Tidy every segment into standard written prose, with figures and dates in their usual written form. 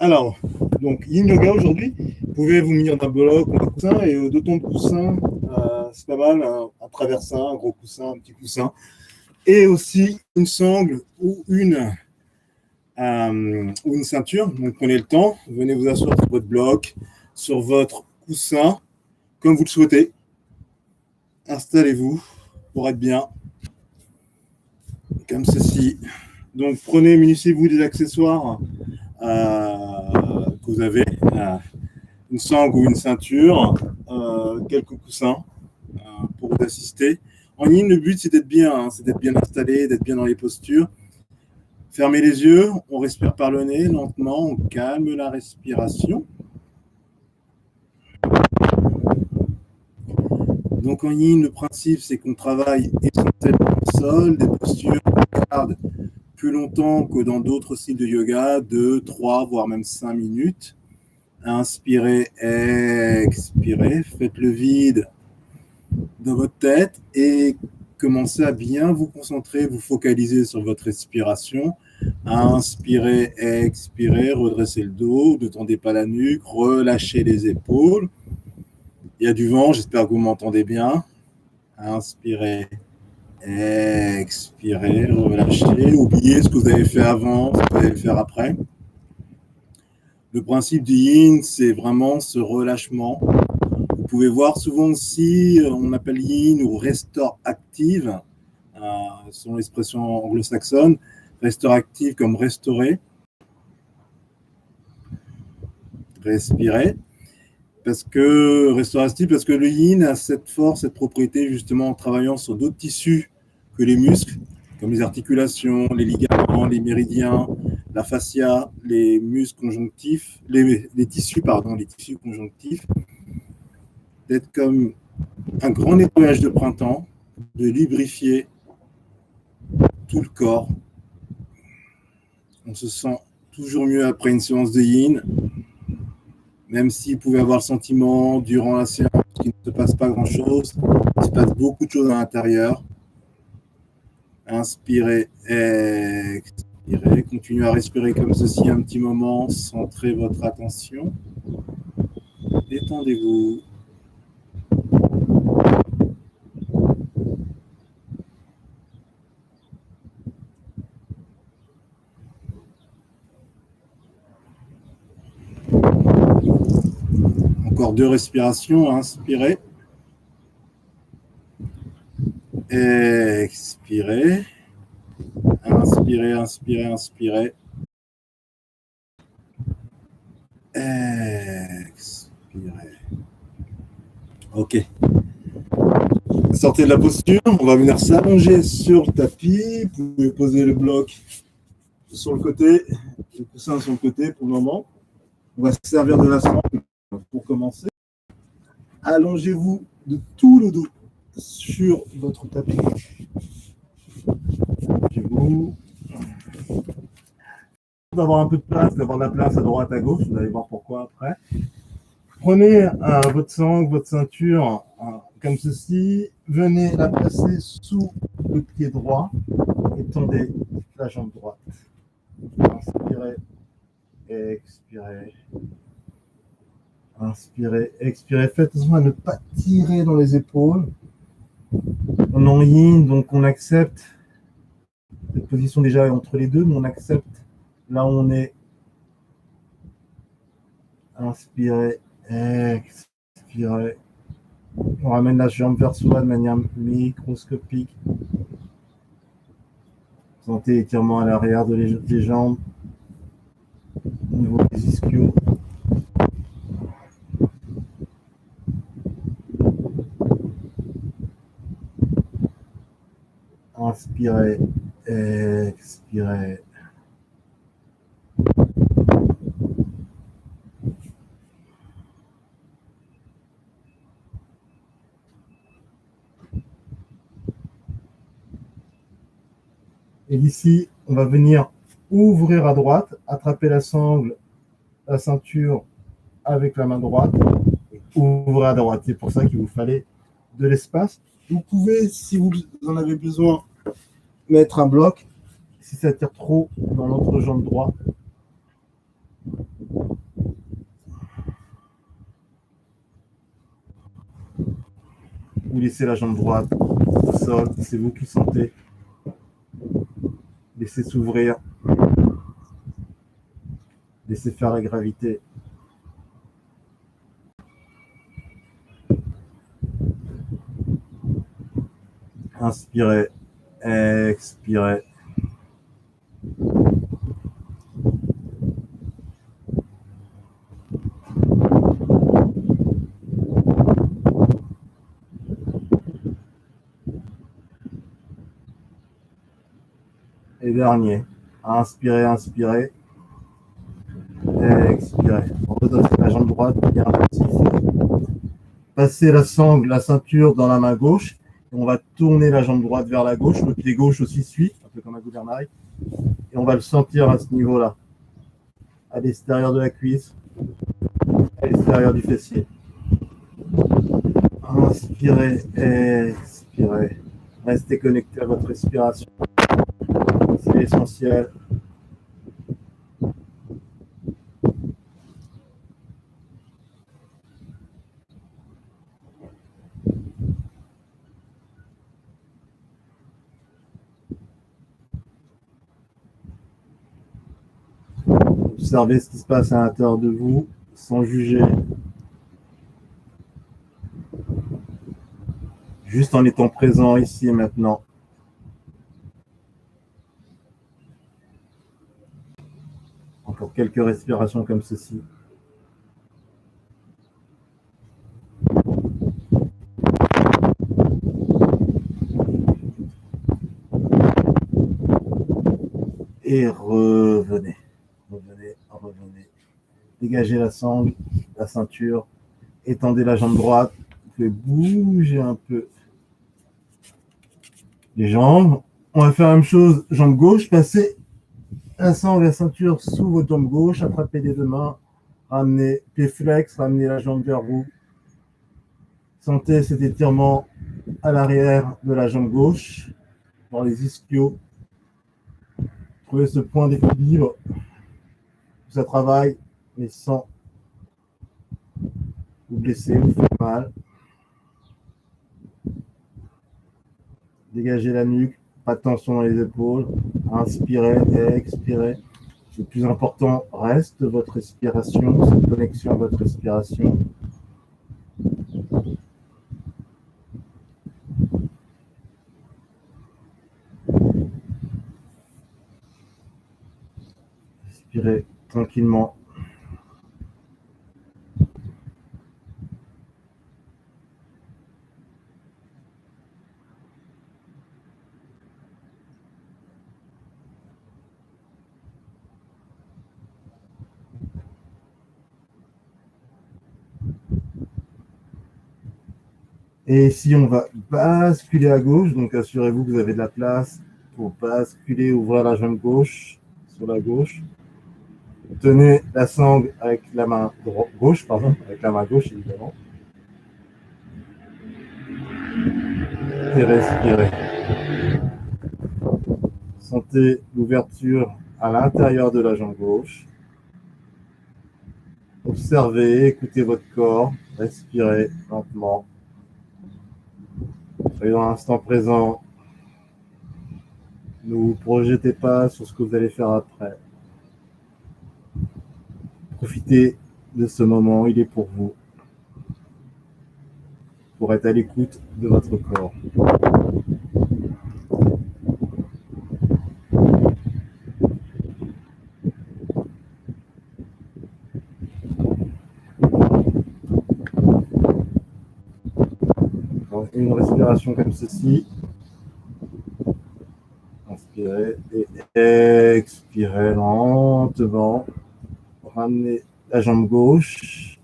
Alors, donc, Yin Yoga aujourd'hui, vous pouvez vous munir d'un bloc ou d'un coussin, et deux tons de coussin, c'est pas mal, un traversin, un gros coussin, un petit coussin, et aussi une sangle ou une ceinture. Donc, prenez le temps, venez vous asseoir sur votre bloc, sur votre coussin, comme vous le souhaitez. Installez-vous pour être bien, comme ceci. Donc, munissez-vous des accessoires que vous avez, une sangle ou une ceinture, quelques coussins pour vous assister. En yin, le but, c'est d'être bien, c'est d'être bien installé, d'être bien dans les postures. Fermez les yeux, on respire par le nez, lentement, on calme la respiration. Donc en yin, le principe, c'est qu'on travaille essentiellement au sol, des postures qu'on garde plus longtemps que dans d'autres styles de yoga, 2, 3, voire même 5 minutes. Inspirez, expirez, faites le vide dans votre tête et commencez à bien vous concentrer, vous focaliser sur votre respiration. Inspirez, expirez, redressez le dos, ne tendez pas la nuque, relâchez les épaules. Il y a du vent, j'espère que vous m'entendez bien. Inspirez, expirez, relâchez. Oubliez ce que vous avez fait avant, ce que vous allez faire après. Le principe du yin, c'est vraiment ce relâchement. Vous pouvez voir souvent aussi, on appelle yin ou restore active, selon l'expression anglo-saxonne. Restore active comme restaurer. Respirez. Parce que restauratif, parce que le yin a cette force, cette propriété justement en travaillant sur d'autres tissus que les muscles, comme les articulations, les ligaments, les méridiens, la fascia, les muscles conjonctifs, les tissus conjonctifs, d'être comme un grand nettoyage de printemps, de lubrifier tout le corps. On se sent toujours mieux après une séance de yin, même s'il pouvait avoir le sentiment durant la séance qu'il ne se passe pas grand-chose, il se passe beaucoup de choses à l'intérieur. Inspirez, expirez, continuez à respirer comme ceci un petit moment, centrez votre attention, détendez-vous. Encore 2 respirations, inspirez. Expirez. Inspirez, inspirez, inspirez. Expirez. Ok. Sortez de la posture, on va venir s'allonger sur le tapis. Vous pouvez poser le bloc sur le côté, le coussin sur le côté pour le moment. On va se servir de la sangle pour commencer. Allongez-vous de tout le dos sur votre tapis. Allongez-vous. D'avoir un peu de place, d'avoir de la place à droite, à gauche, vous allez voir pourquoi après. Prenez votre sangle, votre ceinture, comme ceci. Venez la placer sous le pied droit et tendez la jambe droite. Inspirez, expirez. Inspirez, expirez. Faites attention à ne pas tirer dans les épaules. On est en yin, donc on accepte cette position déjà entre les deux, mais on accepte là où on est. Inspirez, expirez. On ramène la jambe vers soi de manière microscopique. Sentez étirement à l'arrière des jambes, au niveau des ischios. Inspirez, expirez. Et d'ici, on va venir ouvrir à droite, attraper la sangle, la ceinture avec la main droite, ouvrir à droite. C'est pour ça qu'il vous fallait de l'espace. Vous pouvez, si vous en avez besoin, mettre un bloc si ça tire trop dans l'autre jambe droite. Vous laissez la jambe droite au sol, c'est vous qui sentez. Laissez s'ouvrir. Laissez faire la gravité. Inspirez, expirez. Et dernier. Inspirez, inspirez. Expirez. On redresse la jambe droite bien petit. Passez la sangle, la ceinture dans la main gauche. On va tourner la jambe droite vers la gauche. Le pied gauche aussi suit, un peu comme un gouvernail. Et on va le sentir à ce niveau-là. À l'extérieur de la cuisse, à l'extérieur du fessier. Inspirez, expirez. Restez connecté à votre respiration. C'est essentiel. Observez ce qui se passe à l'intérieur de vous, sans juger. Juste en étant présent ici et maintenant. Encore quelques respirations comme ceci. Et revenez. Revenez, revenez. Dégagez la sangle, la ceinture. Étendez la jambe droite. Vous pouvez bouger un peu les jambes. On va faire la même chose. Jambe gauche, passez la sangle, la ceinture sous votre jambe gauche. Attrapez les deux mains. Ramenez pied flex, ramenez la jambe vers vous. Sentez cet étirement à l'arrière de la jambe gauche, dans les ischios. Trouvez ce point d'équilibre. Ça travaille, mais sans vous blesser ou faire mal. Dégagez la nuque, pas de tension dans les épaules. Inspirez et expirez. Le plus important reste votre respiration, cette connexion à votre respiration. Respirez tranquillement. Et ici, on va basculer à gauche. Donc, assurez-vous que vous avez de la place pour basculer, ouvrir la jambe gauche sur la gauche. Tenez la sangle avec la main gauche, avec la main gauche, évidemment. Et respirez. Sentez l'ouverture à l'intérieur de la jambe gauche. Observez, écoutez votre corps. Respirez lentement. Soyez dans l'instant présent. Ne vous projetez pas sur ce que vous allez faire après. Profitez de ce moment, il est pour vous. Pour être à l'écoute de votre corps. Donc, une respiration comme ceci. Inspirez et expirez lentement. Ramenez la jambe gauche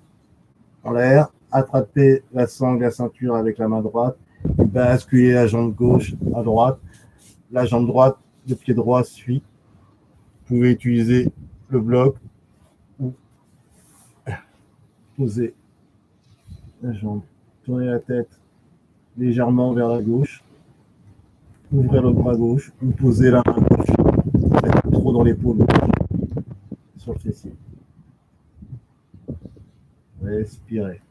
en l'air. Attrapez la sangle, la ceinture avec la main droite. Et basculez la jambe gauche à droite. La jambe droite, le pied droit suit. Vous pouvez utiliser le bloc ou poser la jambe. Tournez la tête légèrement vers la gauche. Ouvrez le bras gauche ou posez la main gauche. Faites trop dans l'épaule sur le fessier. Respirez.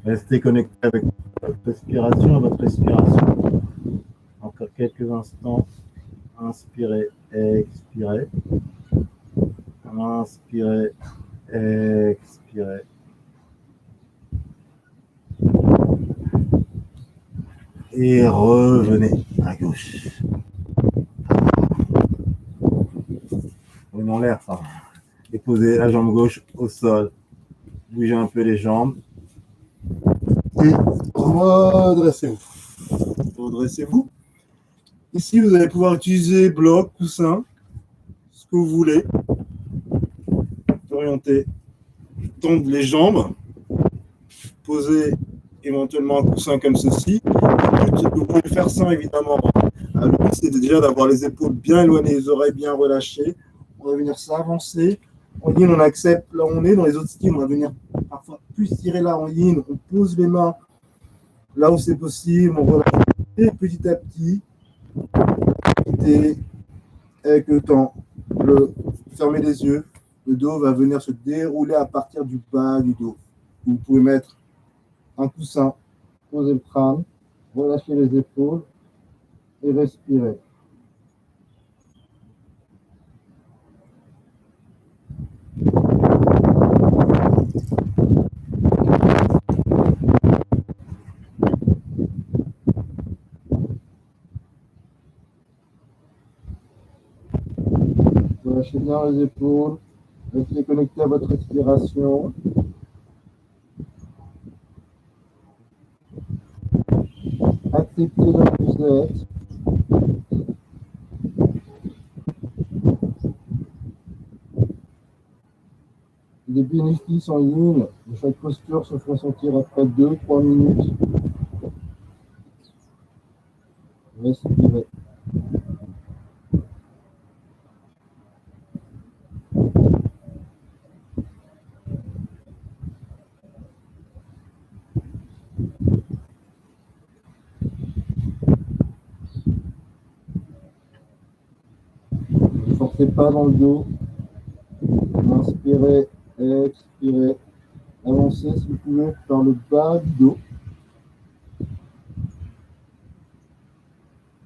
Restez connecté avec votre respiration, Encore quelques instants. Inspirez, expirez. Inspirez, expirez. Et revenez à gauche. Prenons l'air, ça. Et posez la jambe gauche au sol. Bougez un peu les jambes. Et redressez-vous. Redressez-vous. Ici, vous allez pouvoir utiliser bloc, coussin, ce que vous voulez. Orienter, tendre les jambes. Poser éventuellement un coussin comme ceci. Vous pouvez faire sans, évidemment. Le but, c'est déjà d'avoir les épaules bien éloignées, les oreilles bien relâchées. On va venir s'avancer. En yin, on accepte là où on est. Dans les autres styles, on va venir parfois plus tirer là en yin. On pose les mains là où c'est possible. On relâche. Et petit à petit, avec le temps, fermez les yeux. Le dos va venir se dérouler à partir du bas du dos. Vous pouvez mettre un coussin, poser le crâne, relâcher les épaules et respirer. Relâchez bien les épaules, restez connecté à votre respiration. Acceptez là où vous êtes. Les bénéfices en yin de chaque posture se font sentir après 2-3 minutes. Respirez. Ne forcez pas dans le dos. Inspirez, expirez. Avancez si vous pouvez par le bas du dos.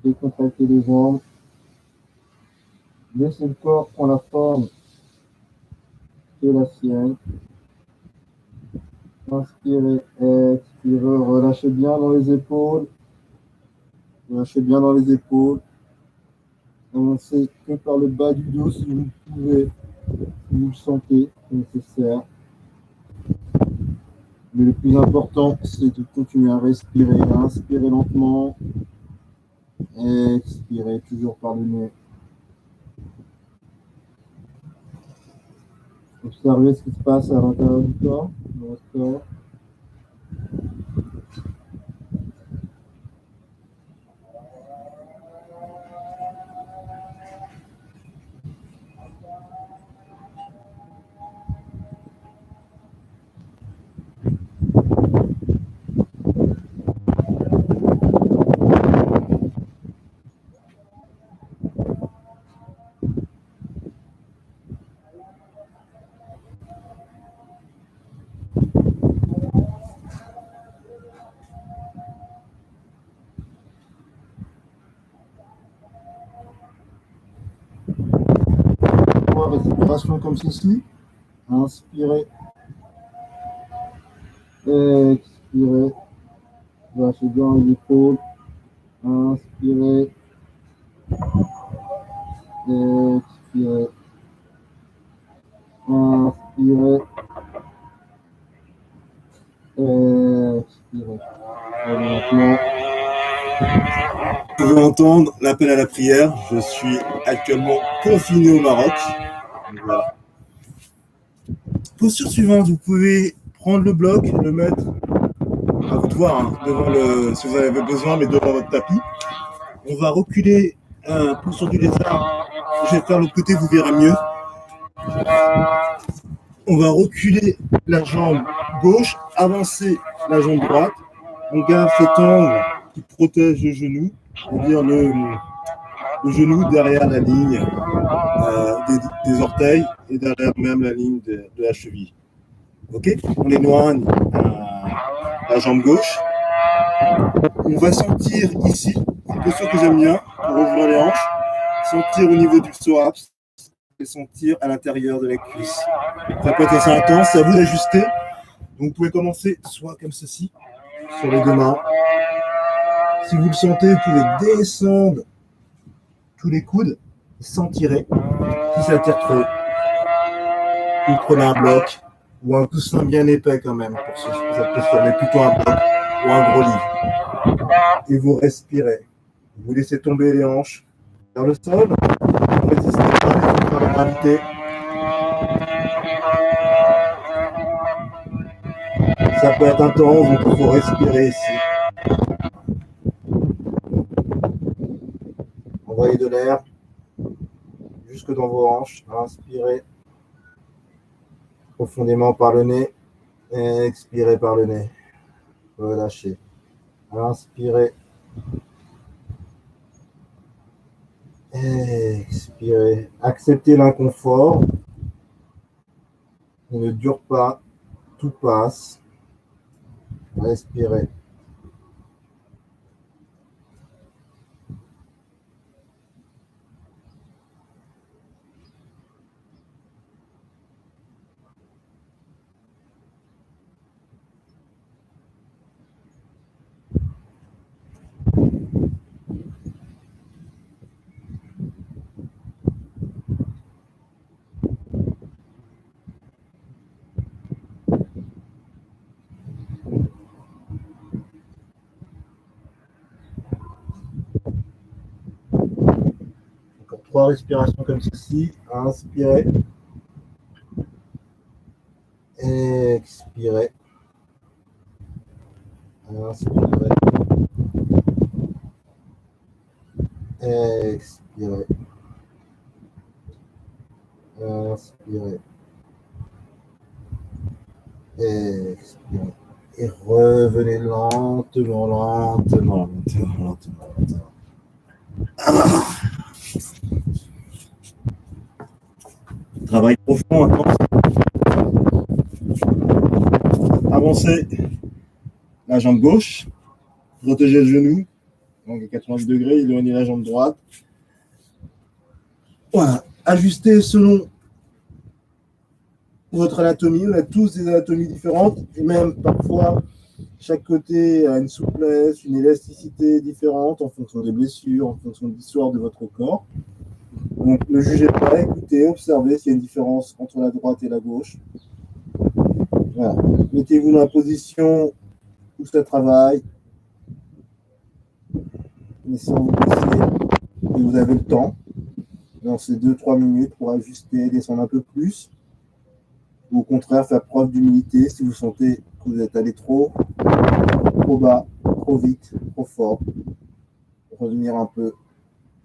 Décontractez les jambes. Laissez le corps prendre la forme qui est la sienne. Inspirez, expirez, relâchez bien dans les épaules. Relâchez bien dans les épaules. Avancez que par le bas du dos si vous pouvez, si vous le sentez nécessaire. Mais le plus important, c'est de continuer à respirer. Inspirez lentement. Expirez toujours par le nez. Observez ce qui se passe à l'intérieur du corps, dans votre corps. Respiration comme ceci. Inspirez. Expirez. Lâchez bien les épaules. Inspirez. Expirez. Inspirez. Expirez. Et maintenant, vous pouvez entendre l'appel à la prière. Je suis actuellement confiné au Maroc. Voilà. Posture suivante, vous pouvez prendre le bloc, le mettre à vous de voir, devant si vous en avez besoin, mais devant votre tapis. On va reculer posture du lézard. Je vais faire l'autre côté, vous verrez mieux. On va reculer la jambe gauche, avancer la jambe droite. On garde cet angle qui protège le genou, c'est-à-dire le genou derrière la ligne des orteils et derrière même la ligne de la cheville. Ok, on éloigne la jambe gauche. On va sentir ici, une posture que j'aime bien pour ouvrir les hanches, sentir au niveau du psoas et sentir à l'intérieur de la cuisse. Ça peut être assez intense, c'est à vous d'ajuster. Donc vous pouvez commencer soit comme ceci, sur les deux mains. Si vous le sentez, vous pouvez descendre tous les coudes sans tirer. Si ça tire trop, vous prenez un bloc ou un coussin bien épais quand même pour cette posture, mais plutôt un bloc ou un gros livre. Et vous respirez. Vous laissez tomber les hanches vers le sol. Vous résistez pas par la gravité. Ça peut être intense, donc il faut respirer ici. Envoyez de l'air jusque dans vos hanches. Inspirez profondément par le nez. Et expirez par le nez. Relâchez. Inspirez. Expirez. Acceptez l'inconfort. Il ne dure pas. Tout passe. Respirez. Encore 3 respirations comme ceci. Inspirez. Expirez. Inspirez. Expirez. Inspirez. Expirez. Et revenez lentement, lentement, lentement, lentement, lentement. Travail profond, intense. Avancez la jambe gauche. Protégez le genou. Donc à 90 degrés, éloignez la jambe droite. Voilà. Ajustez selon votre anatomie. On a tous des anatomies différentes. Et même parfois, chaque côté a une souplesse, une élasticité différente en fonction des blessures, en fonction de l'histoire de votre corps. Donc ne jugez pas, écoutez, observez s'il y a une différence entre la droite et la gauche. Voilà. Mettez-vous dans la position où ça travaille. Et sans vous blesser, et vous avez le temps, dans ces 2-3 minutes, pour ajuster, descendre un peu plus. Ou au contraire, faire preuve d'humilité si vous sentez que vous êtes allé trop bas, trop vite, trop fort. Revenir un peu,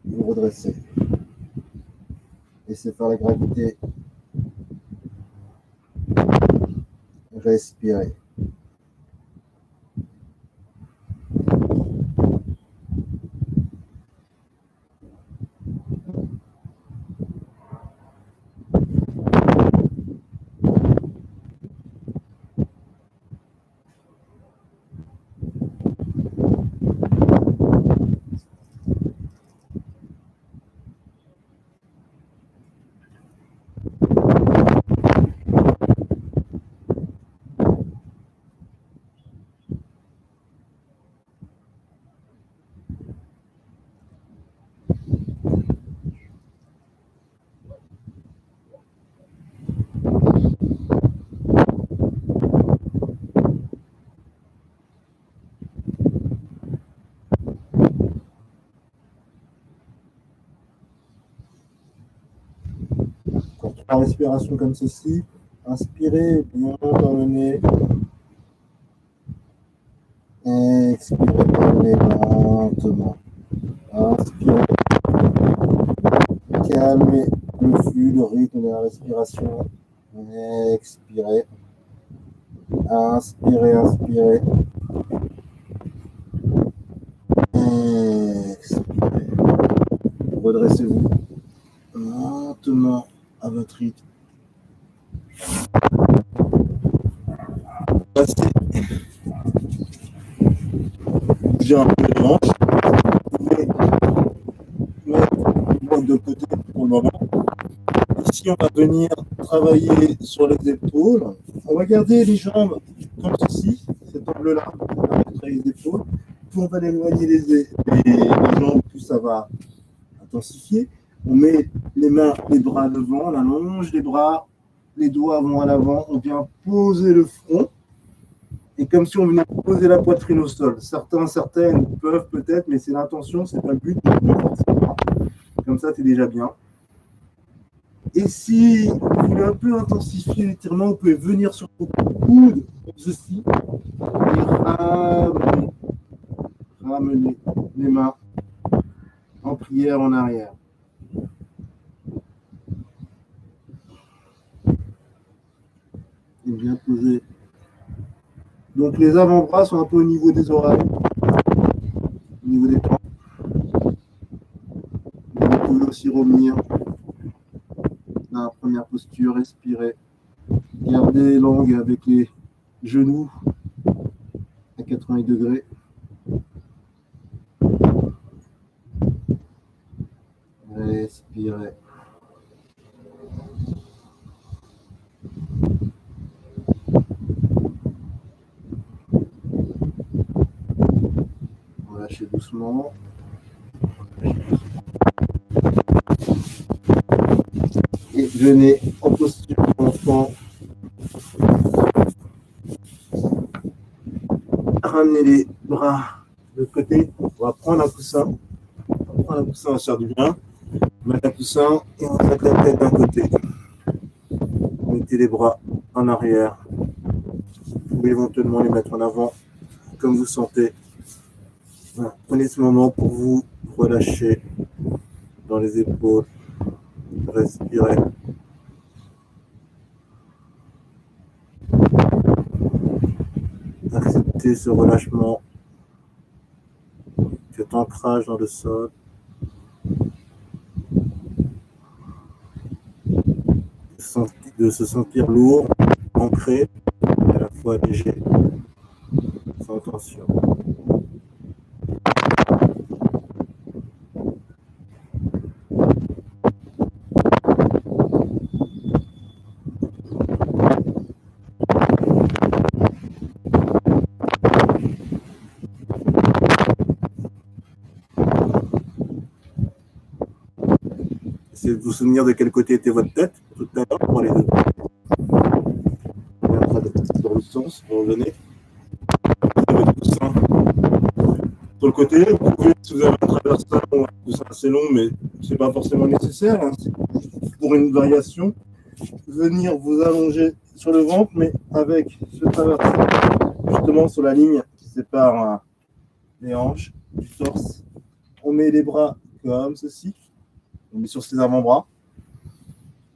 vous redresser. Laissez faire la gravité. Respirez. La respiration comme ceci. Inspirez bien par le nez. Expirez par le nez lentement. Inspirez. Calmez le flux, le rythme de la respiration. Expirez. Inspirez, inspirez. Expirez. Redressez-vous lentement à votre rythme. Passez bouger un peu les hanches. Vous pouvez mettre de côté pour le moment. Ici, on va venir travailler sur les épaules. On va garder les jambes comme ceci, cet angle-là, avec les épaules. Plus on va éloigner les jambes, plus ça va intensifier. On met les mains, les bras devant, on allonge les bras, les doigts vont à l'avant, on vient poser le front. Et comme si on venait poser la poitrine au sol. Certaines peuvent peut-être, mais c'est l'intention, c'est pas le but. Comme ça, c'est déjà bien. Et si vous voulez un peu intensifier l'étirement, vous pouvez venir sur vos coudes, comme ceci, et ramener les mains en prière en arrière. Et bien poser. Donc les avant-bras sont un peu au niveau des oreilles, au niveau des tempes. Vous pouvez aussi revenir dans la première posture, respirer. Gardez l'angle avec les genoux à 80 degrés. Respirez. Relâchez doucement. Et venez en posture d'enfant. Ramenez les bras de côté. On va prendre un coussin. On va se faire du bien. Mettre un coussin et on va mettre la tête d'un côté. Mettez les bras en arrière. Vous pouvez éventuellement les mettre en avant comme vous sentez. Voilà. Prenez ce moment pour vous relâcher dans les épaules. Respirez. Acceptez ce relâchement, cet ancrage dans le sol. De se sentir lourd, ancré, et à la fois léger, sans tension. Essayez de vous souvenir de quel côté était votre tête tout à l'heure pour les deux. Et après, dans l'autre sens, vous revenez. Votre coussin sur le côté. Vous pouvez, si vous avez un traversant, un coussin assez long, mais ce n'est pas forcément nécessaire. Hein. C'est pour une variation. Venir vous allonger sur le ventre, mais avec ce traversant justement sur la ligne qui sépare les hanches du torse. On met les bras comme ceci. On met sur ses avant-bras.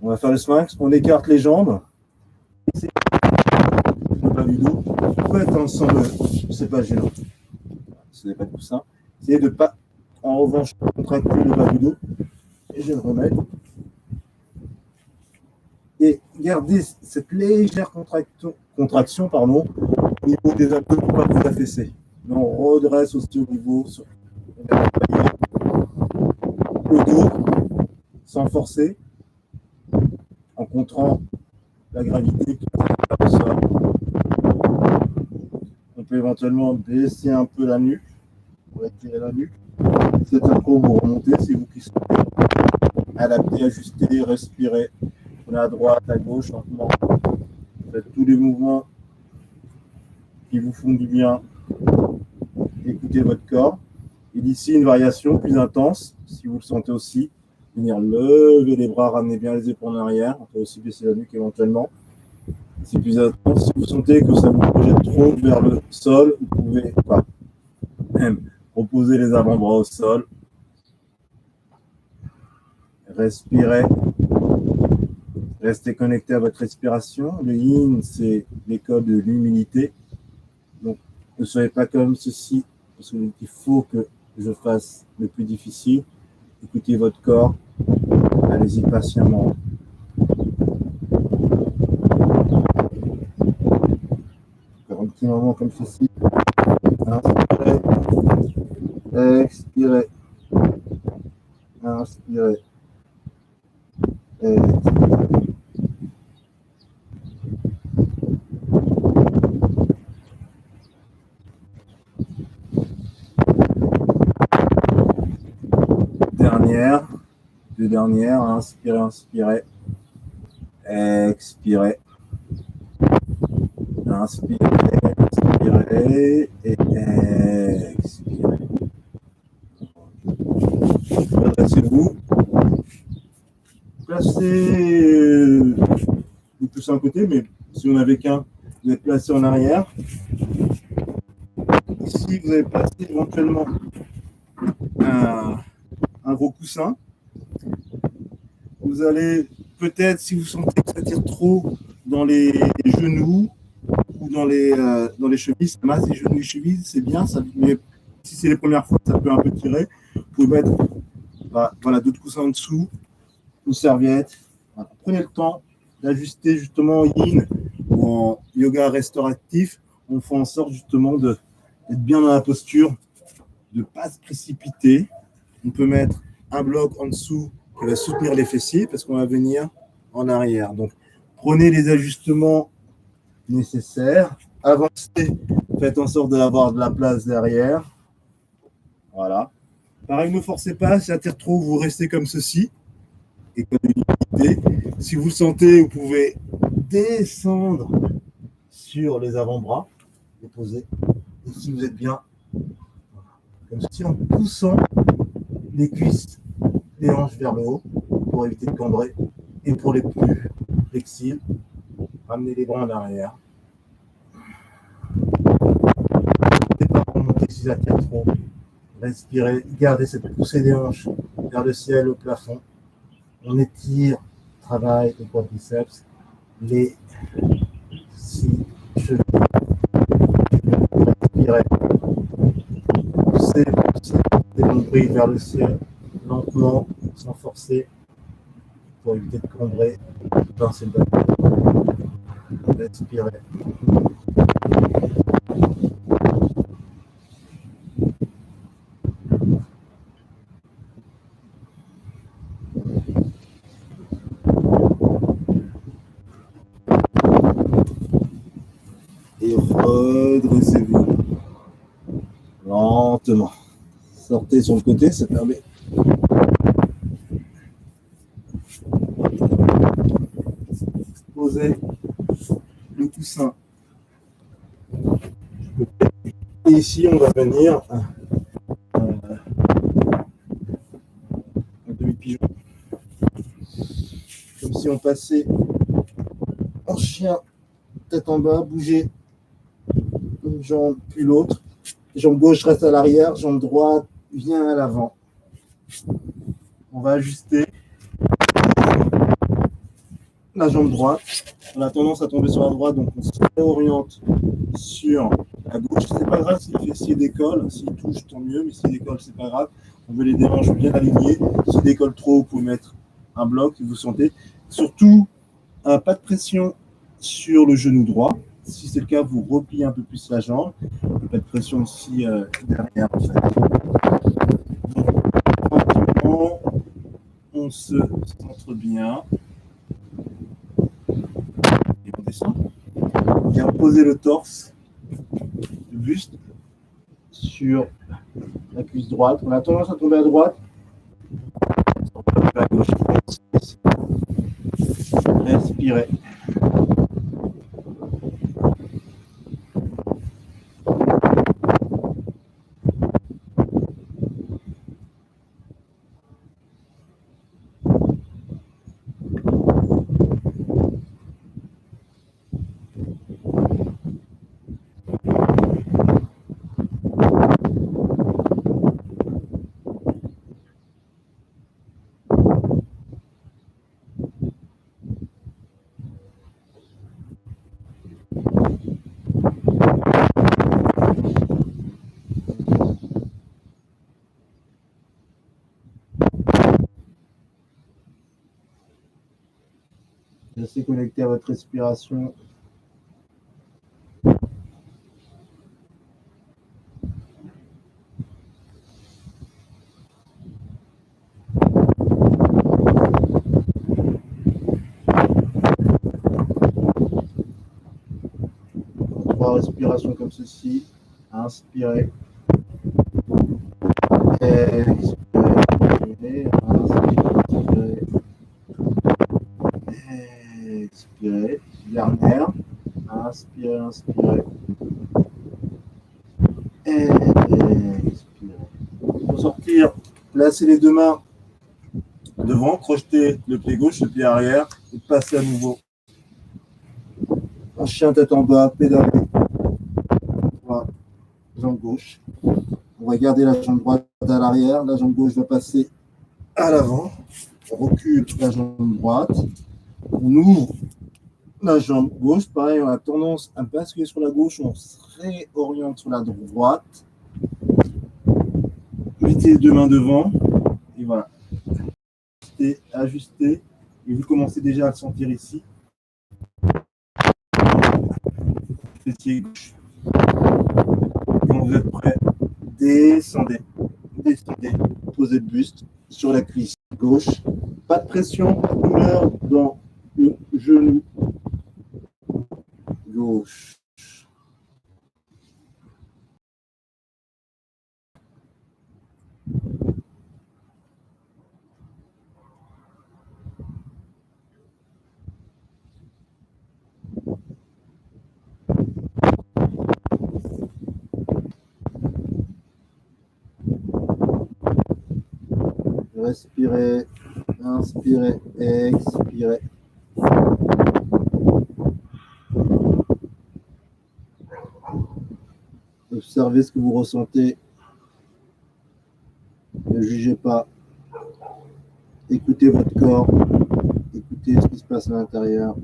On va faire le sphinx. On écarte les jambes. Le bas du dos. Vous pouvez être ensemble. C'est pas gênant. Ce n'est pas de coussin. Essayez de ne pas, en revanche, contracter le bas du dos. Et je le remets. Et gardez cette légère contraction au niveau des abdos pour ne pas vous affaisser. On redresse aussi au niveau sur le dos, sans forcer, en contrant la gravité qui est au sol. On peut éventuellement baisser un peu la nuque, pour étirer la nuque. C'est un coup, vous remontez, c'est vous qui souhaitez. Adapter, ajuster, respirer. Prenez à droite, à gauche, lentement. Faites tous les mouvements qui vous font du bien. Écoutez votre corps. Et d'ici, une variation plus intense, si vous le sentez aussi. Venir lever les bras, ramener bien les épaules en arrière. On peut aussi baisser la nuque éventuellement. C'est plus intense. Si vous sentez que ça vous projette trop vers le sol, vous pouvez même reposer les avant-bras au sol. Respirez. Restez connecté à votre respiration. Le yin, c'est l'école de l'humilité. Donc, ne soyez pas comme ceci, parce qu'il faut que je fasse le plus difficile. Écoutez votre corps. Allez-y patiemment. Encore un petit moment comme ceci. Inspirez, expirez, inspirez, expirez. Dernière, deux dernières, inspirez, inspirez, expirez, inspirez, inspirez et expirez. Redressez-vous, placez le pouce à un côté, mais si vous n'avez qu'un, vous êtes placé en arrière. Ici, vous avez placé éventuellement un gros coussin. Vous allez peut-être, si vous sentez que ça tire trop dans les genoux ou dans les chevilles, ça masse les genoux et les chevilles, c'est bien. Ça, mais si c'est les premières fois, ça peut un peu tirer. Vous pouvez mettre voilà, d'autres coussins en dessous, une serviette. Voilà. Prenez le temps d'ajuster justement en yin ou en yoga restauratif. On fait en sorte justement d'être bien dans la posture, de ne pas se précipiter. On peut mettre un bloc en dessous qui va soutenir les fessiers parce qu'on va venir en arrière. Donc, prenez les ajustements nécessaires. Avancez, faites en sorte d'avoir de la place derrière. Voilà. Pareil, ne forcez pas, si ça tire trop, vous restez comme ceci. Économie. Si vous le sentez, vous pouvez descendre sur les avant-bras, les poser. Et si vous êtes bien, comme ceci, en poussant les cuisses, les hanches vers le haut pour éviter de cambrer. Et pour les plus flexibles, ramenez les bras en arrière. Et pas remonter si ça tire trop. Respirez, gardez cette poussée des hanches vers le ciel, au plafond. On étire, travaille le quadriceps, les 6 chevilles. Respirez. Poussez, poussez les nombrils vers le ciel, lentement, sans forcer, pour éviter de cambrer. Pincez le bâton. Respirez. Et redressez-vous lentement. Sortez sur le côté, ça permet poser le coussin. Et ici, on va venir en demi-pigeon. Comme si on passait en chien, tête en bas, bouger une jambe puis l'autre. Jambe gauche reste à l'arrière, jambe droite vient à l'avant. On va ajuster la jambe droite. On a tendance à tomber sur la droite, donc on se réoriente sur la gauche. C'est pas grave si le fessier décolle, s'il touche tant mieux, mais s'il décolle, c'est pas grave. On veut les hanches bien alignées. S'il décolle trop, vous pouvez mettre un bloc, vous sentez. Surtout, pas de pression sur le genou droit. Si c'est le cas, vous repliez un peu plus la jambe. Pas de pression aussi derrière, en fait. Tranquillement, on se centre bien. Et on descend. Bien poser le torse, le buste sur la cuisse droite. On a tendance à tomber à droite. À gauche. Respirez. Restez connecté à votre respiration. respirations comme ceci. Inspirez. Expirez. Inspirez. Expirez. Dernière. Inspirez, inspirez. Expirez. Pour sortir, placez les deux mains devant, crochetez le pied gauche, le pied arrière et passez à nouveau. Un chien tête en bas, pédalez. Voilà. Jambe gauche. On va garder la jambe droite à l'arrière. La jambe gauche va passer à l'avant. On recule la jambe droite. On ouvre la jambe gauche. Pareil, on a tendance à basculer sur la gauche. On se réoriente sur la droite. Mettez les deux mains devant. Et voilà. Ajustez. Et vous commencez déjà à le sentir ici. Fessier gauche. Quand vous êtes prêt, descendez. Descendez. Posez le buste sur la cuisse gauche. Pas de pression, pas de douleur dans le genou gauche. Respirez, inspirez, expirez. Observez ce que vous ressentez. Ne jugez pas. Écoutez votre corps. Écoutez ce qui se passe à l'intérieur.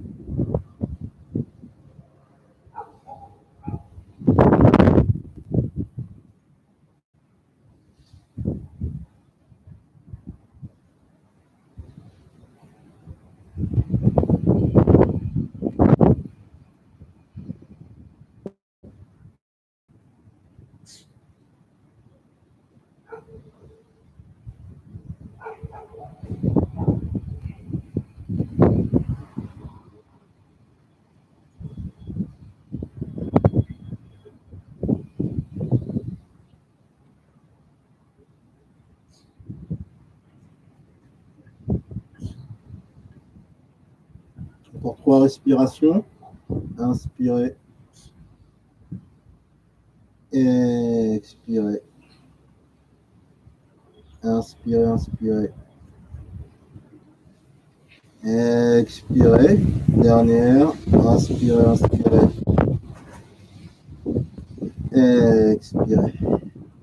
Encore 3 respirations. Inspirez. Expirez. Inspirez, inspirez. Expirez. Dernière. Inspirez, inspirez. Expirez.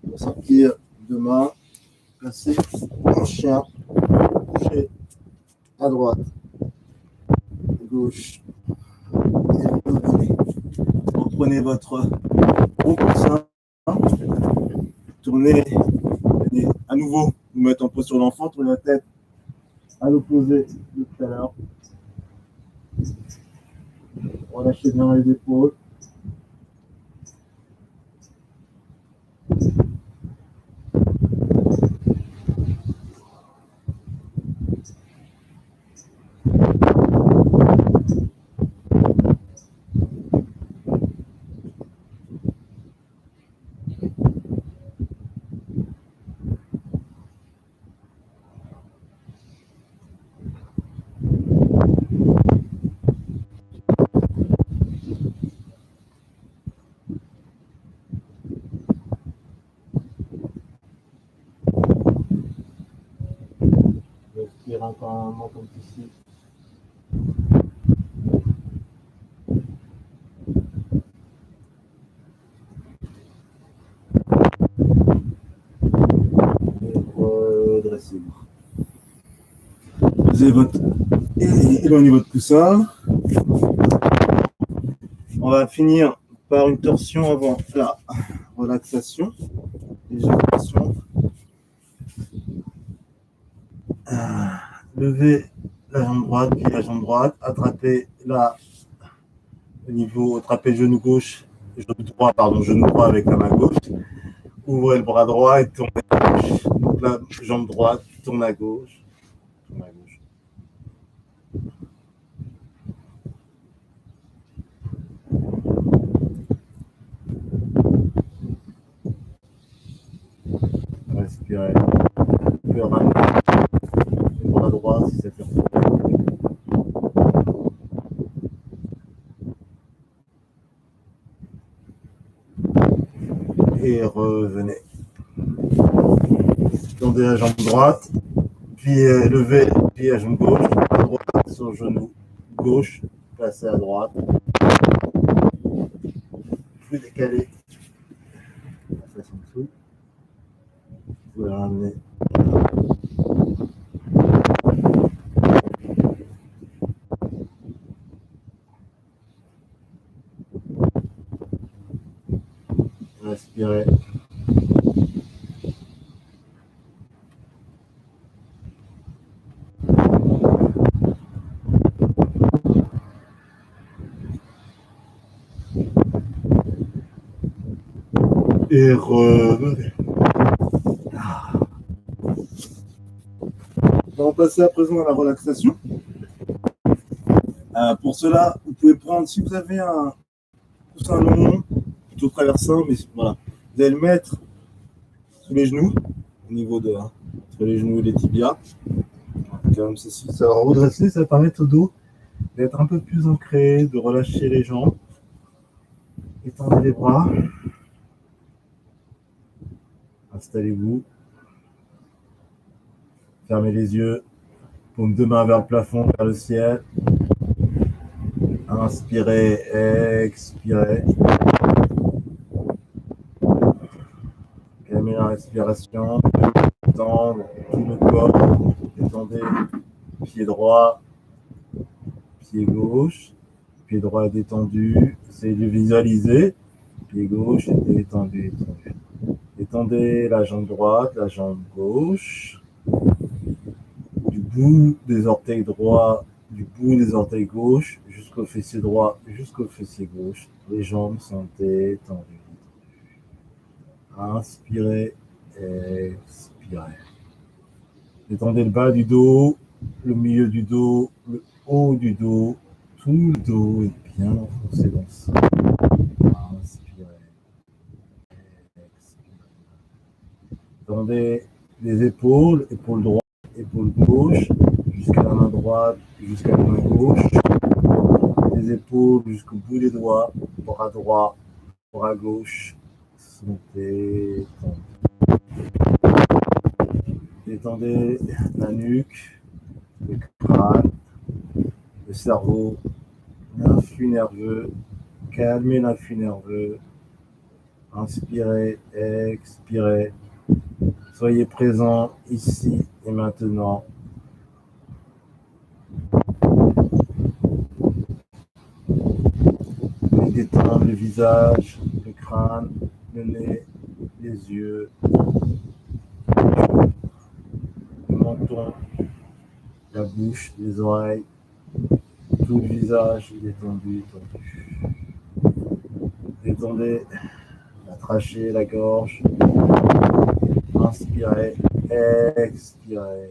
Pour sortir deux mains, placez en chien, couché à droite, gauche. Et reprenez votre gros coussin. Tournez à nouveau, vous mettez en position d'enfant, tournez la tête à l'opposé de tout à l'heure. Relâchez bien les épaules. Respire encore un moment comme ici. Redressez-vous. Posez votre... Éloignez votre coussin. On va finir par une torsion avant la relaxation. Éjaculation. Levez la jambe droite, puis la jambe droite. Attrapez là, au niveau, attrapez le genou gauche, genou droit avec la main gauche. Ouvrez le bras droit et tournez à gauche. Donc la jambe droite, tourne à gauche. Tourne à gauche. expirez. Vous pouvez ramener le bras droit si ça fait trop. Et revenez. Tendez la jambe droite, puis levez, puis la jambe gauche, à droite sur le genou gauche, placez à droite. Plus décalé. La face en dessous. Vous pouvez ramener. Respirez. Et revenez. On va passer à présent à la relaxation. Pour cela, vous pouvez prendre, si vous avez un coussin long, plutôt traversant, mais voilà, vous allez le mettre sous les genoux, au niveau de entre les genoux et les tibias, comme ceci. Ça va redresser, ça va permettre au dos d'être un peu plus ancré, de relâcher les jambes, étendez les bras, installez-vous, fermez les yeux, paume de main vers le plafond, vers le ciel. Inspirez, expirez. Calmez la respiration, étendre tout le corps, étendez pied droit, pied gauche, pied droit détendu, essayez de visualiser, pied gauche détendu, détendu. Étendez la jambe droite, la jambe gauche, du bout des orteils droits, du bout des orteils gauche jusqu'au fessier droit, jusqu'au fessier gauche. Les jambes sont détendues. Inspirez, expirez. Détendez le bas du dos, le milieu du dos, le haut du dos. Tout le dos est bien enfoncé dans le sol. Inspirez, expirez. Détendez les épaules, épaule droite, épaule gauche, jusqu'à la main droite, jusqu'à la main gauche. Les épaules jusqu'au bout des doigts, bras droit, bras gauche. Sont détendus. Détendez la nuque, le crâne, le cerveau, l'influx nerveux. Calmez l'influx nerveux. Inspirez, expirez. Soyez présent ici et maintenant. Et détendre le visage, le crâne, le nez, les yeux, le menton, la bouche, les oreilles, tout le visage détendu, détendu. Détendez la trachée, la gorge. Inspirez, expirez.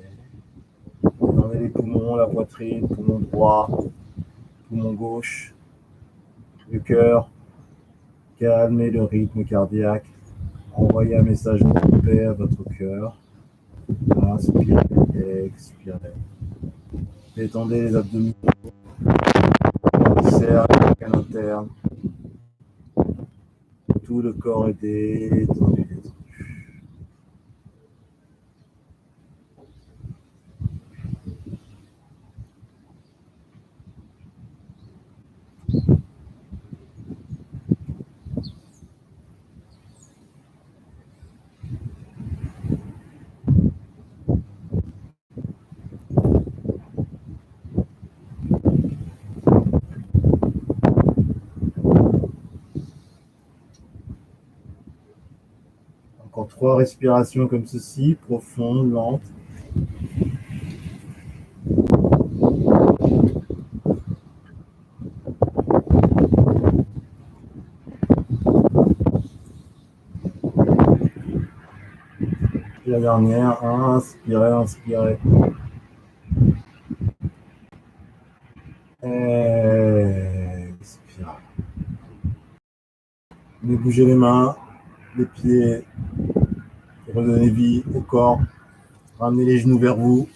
Détendez les poumons, la poitrine, poumon droit, poumon gauche, le cœur. Calmez le rythme cardiaque. Envoyez un message de paix à votre cœur. Inspirez, expirez. Détendez les abdominaux, le cercle interne. Tout le corps est détendu, détendu. Encore 3 respirations comme ceci, profondes, lentes. Et la dernière, inspirez, inspirez. Expirez. Vous bougez les mains, les pieds redonnez vie au corps. Ramenez les genoux vers vous.